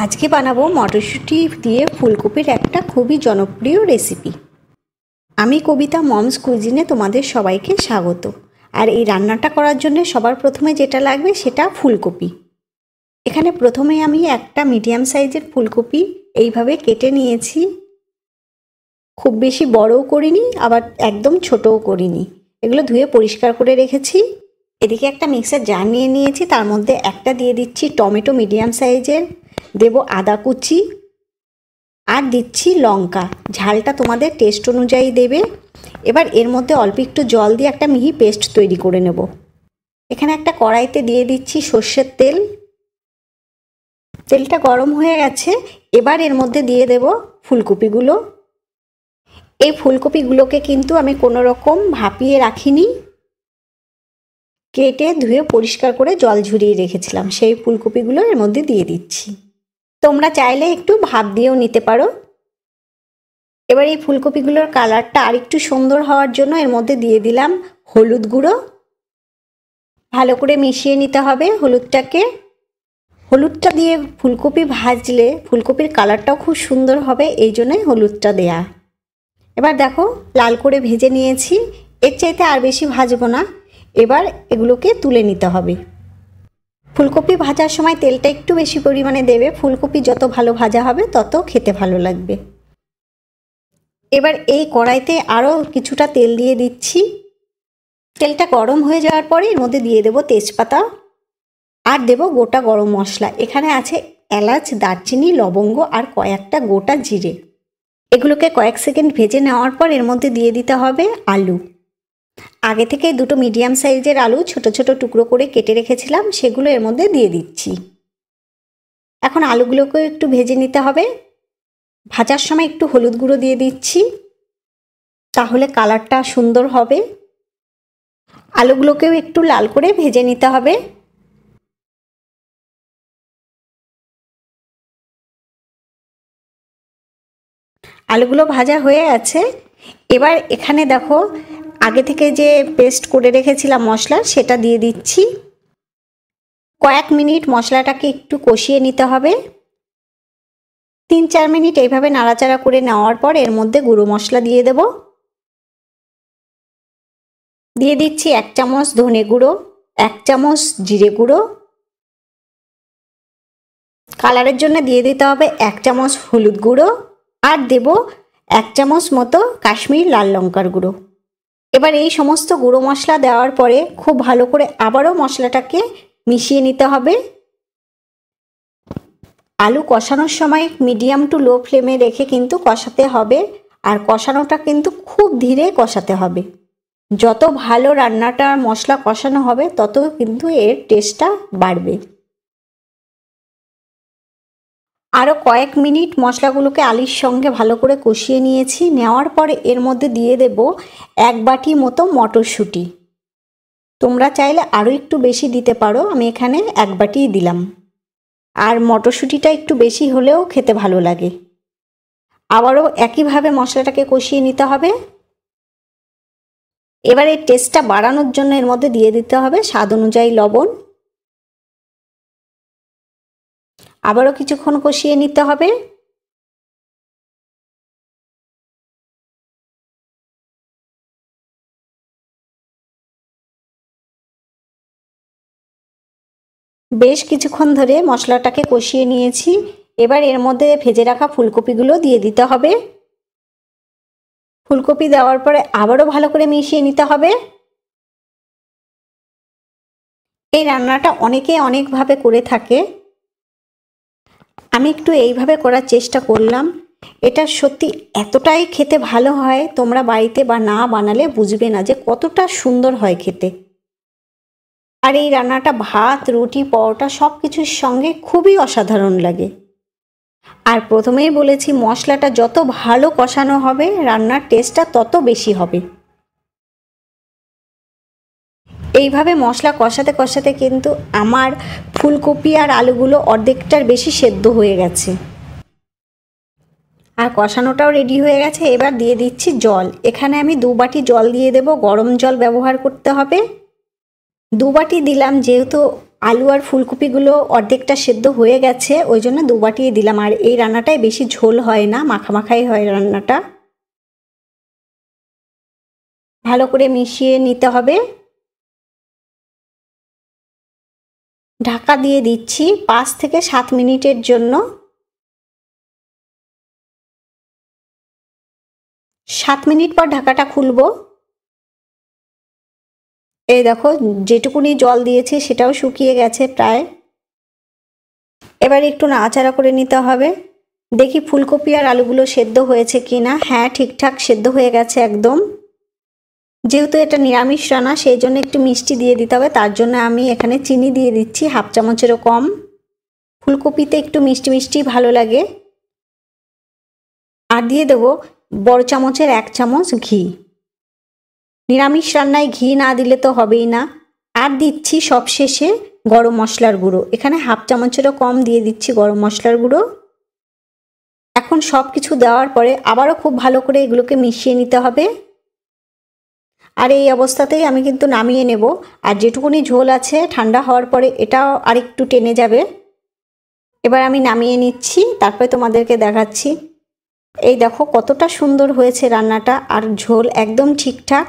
আজকে বানাবো মটরশুঁটি দিয়ে ফুলকপির একটা খুবই জনপ্রিয় রেসিপি। আমি কবিতা মমস কুজিনে তোমাদের সবাইকে স্বাগত। আর এই রান্নাটা করার জন্য সবার প্রথমে যেটা লাগবে সেটা ফুলকপি। এখানে প্রথমে আমি একটা মিডিয়াম সাইজের ফুলকপি এইভাবে কেটে নিয়েছি। খুব বেশি বড়ও করিনি, আবার একদম ছোটও করিনি। এগুলো ধুয়ে পরিষ্কার করে রেখেছি। এদিকে একটা মিক্সার জার নিয়ে নিয়েছি, তার মধ্যে একটা দিয়ে দিচ্ছি টমেটো মিডিয়াম সাইজের, দেব আদা কুচি আর দিচ্ছি লঙ্কা। ঝালটা তোমাদের টেস্ট অনুযায়ী দেবে। এবার এর মধ্যে অল্প একটু জল দিয়ে একটা মিহি পেস্ট তৈরি করে নেব। এখানে একটা কড়াইতে দিয়ে দিচ্ছি সর্ষের তেল। তেলটা গরম হয়ে গেছে। এবার এর মধ্যে দিয়ে দেব ফুলকপিগুলো। এই ফুলকপিগুলোকে কিন্তু আমি কোনো রকম ভাপিয়ে রাখিনি, কেটে ধুয়ে পরিষ্কার করে জল ঝরিয়ে রেখেছিলাম। সেই ফুলকপিগুলো এর মধ্যে দিয়ে দিচ্ছি। তোমরা চাইলে একটু ভাপ দিয়েও নিতে পারো। এবার এই ফুলকপিগুলোর কালারটা আরেকটু সুন্দর হওয়ার জন্য এর মধ্যে দিয়ে দিলাম হলুদ গুঁড়ো। ভালো করে মিশিয়ে নিতে হবে হলুদটাকে। হলুদটা দিয়ে ফুলকপি ভাজলে ফুলকপির কালারটাও খুব সুন্দর হবে, এই জন্যই হলুদটা দেয়া। এবার দেখো লাল করে ভেজে নিয়েছি, এর চাইতে আর বেশি ভাজবো না। এবার এগুলোকে তুলে নিতে হবে। ফুলকপি ভাজার সময় তেলটা একটু বেশি পরিমাণে দেবে। ফুলকপি যত ভালো ভাজা হবে তত খেতে ভালো লাগবে। এবার এই কড়াইতে আরও কিছুটা তেল দিয়ে দিচ্ছি। তেলটা গরম হয়ে যাওয়ার পরে এর মধ্যে দিয়ে দেব তেজপাতা আর দেব গোটা গরম মশলা। এখানে আছে এলাচ, দারচিনি, লবঙ্গ আর কয়েকটা গোটা জিরে। এগুলোকে কয়েক সেকেন্ড ভেজে নেওয়ার পর এর মধ্যে দিয়ে দিতে হবে আলু। আগে থেকে দুটো মিডিয়াম সাইজের আলু ছোট ছোট টুকরো করে কেটে রেখেছিলাম, সেগুলো এর মধ্যে দিয়ে দিচ্ছি। এখন আলুগুলোকে একটু ভেজে নিতে হবে। ভাজার সময় একটু হলুদ গুঁড়ো দিয়ে দিচ্ছি, তাহলে কালারটা সুন্দর হবে। আলুগুলোকেও একটু লাল করে ভেজে নিতে হবে। আলুগুলো ভাজা হয়ে আছে। এবার এখানে দেখো আগে থেকে যে পেস্ট করে রেখেছিলাম মশলা, সেটা দিয়ে দিচ্ছি। কয়েক মিনিট মশলাটাকে একটু কষিয়ে নিতে হবে। 3-4 মিনিট এইভাবে নাড়াচাড়া করে নেওয়ার পর এর মধ্যে গুঁড়ো মশলা দিয়ে দেব। দিয়ে দিচ্ছি 1 চামচ ধনে গুঁড়ো, 1 চামচ জিরে গুঁড়ো। কালারের জন্য দিয়ে দিতে হবে 1 চামচ হলুদ গুঁড়ো আর দেব 1 চামচ মতো কাশ্মীরি লাল লঙ্কার গুঁড়ো। এবার এই সমস্ত গুঁড়ো মশলা দেওয়ার পরে খুব ভালো করে আবারও মশলাটাকে মিশিয়ে নিতে হবে। আলু কষানোর সময় মিডিয়াম টু লো ফ্লেমে রেখে কিন্তু কষাতে হবে। আর কষানোটা কিন্তু খুব ধীরে কষাতে হবে। যত ভালো রান্নাটা মশলা কষানো হবে তত কিন্তু এর টেস্টটা বাড়বে। আরও কয়েক মিনিট মশলাগুলোকে আলুর সঙ্গে ভালো করে কষিয়ে নিয়েছি। নেওয়ার পরে এর মধ্যে দিয়ে দেব 1 বাটি মতো মটরশুঁটি। তোমরা চাইলে আরও একটু বেশি দিতে পারো, আমি এখানে 1 বাটিই দিলাম। আর মটরশুঁটিটা একটু বেশি হলেও খেতে ভালো লাগে। আবারও একইভাবে মশলাটাকে কষিয়ে নিতে হবে। এবার এই টেস্টটা বাড়ানোর জন্য এর মধ্যে দিয়ে দিতে হবে স্বাদ অনুযায়ী লবণ। আবারও কিছুক্ষণ কষিয়ে নিতে হবে। বেশ কিছুক্ষণ ধরে মশলাটাকে কষিয়ে নিয়েছি। এবার এর মধ্যে ভেজে রাখা ফুলকপিগুলো দিয়ে দিতে হবে। ফুলকপি দেওয়ার পরে আবারও ভালো করে মিশিয়ে নিতে হবে। এই রান্নাটা অনেকে অনেকভাবে করে থাকে, আমি একটু এইভাবে করার চেষ্টা করলাম। এটা সত্যি এতটাই খেতে ভালো হয়, তোমরা বাড়িতে বা না বানালে বুঝবে না যে কতটা সুন্দর হয় খেতে। আর এই রান্নাটা ভাত, রুটি, পরোটা সব কিছুর সঙ্গে খুবই অসাধারণ লাগে। আর প্রথমেই বলেছি মশলাটা যত ভালো কষানো হবে রান্নার টেস্টটা তত বেশি হবে। এইভাবে মশলা কষাতে কষাতে কিন্তু আমার ফুলকপি আর আলুগুলো অর্ধেকটার বেশি সেদ্ধ হয়ে গেছে আর কষানোটাও রেডি হয়ে গেছে। এবার দিয়ে দিচ্ছি জল। এখানে আমি 2 বাটি জল দিয়ে দেব। গরম জল ব্যবহার করতে হবে। 2 বাটি দিলাম, যেহেতু আলু আর ফুলকপিগুলো অর্ধেকটা সেদ্ধ হয়ে গেছে, ওই জন্য দুবাটিয়ে দিলাম। আর এই রান্নাটায় বেশি ঝোল হয় না, মাখামাখাই হয় রান্নাটা। ভালো করে মিশিয়ে নিতে হবে। ঢাকা দিয়ে দিচ্ছি 5 থেকে 7 মিনিটের জন্য। 7 মিনিট পর ঢাকাটা খুলবো। এই দেখো যেটুকুনি জল দিয়েছি সেটাও শুকিয়ে গেছে প্রায়। এবার একটু নাড়াচাড়া করে নিতে হবে। দেখি ফুলকপি আর আলুগুলো সেদ্ধ হয়েছে কিনা। হ্যাঁ, ঠিকঠাক সেদ্ধ হয়ে গেছে একদম। যেহেতু এটা নিরামিষ রান্না সেই জন্য একটু মিষ্টি দিয়ে দিতে হবে, তার জন্য আমি এখানে চিনি দিয়ে দিচ্ছি হাফ চামচেরও কম। ফুলকপিতে একটু মিষ্টি মিষ্টি ভালো লাগে। আর দিয়ে দেবো বড় চামচের 1 চামচ ঘি। নিরামিষ রান্নায় ঘি না দিলে তো হবেই না। আর দিচ্ছি সবশেষে গরম মশলার গুঁড়ো, এখানে হাফ চামচেরও কম দিয়ে দিচ্ছি গরম মশলার গুঁড়ো। এখন সব কিছু দেওয়ার পরে আবারও খুব ভালো করে এগুলোকে মিশিয়ে নিতে হবে। আর এই অবস্থাতেই আমি কিন্তু নামিয়ে নেব। আর যেটুকুনি ঝোল আছে ঠান্ডা হওয়ার পরে এটাও আরেকটু টেনে যাবে। এবার আমি নামিয়ে নিচ্ছি, তারপরে তোমাদেরকে দেখাচ্ছি। এই দেখো কতটা সুন্দর হয়েছে রান্নাটা, আর ঝোল একদম ঠিকঠাক।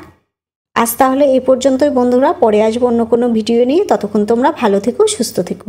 আজ তাহলে এই পর্যন্তই বন্ধুরা, পরে আসবো অন্য কোনো ভিডিও নিয়ে। ততক্ষণ তোমরা ভালো থেকো, সুস্থ থেকো।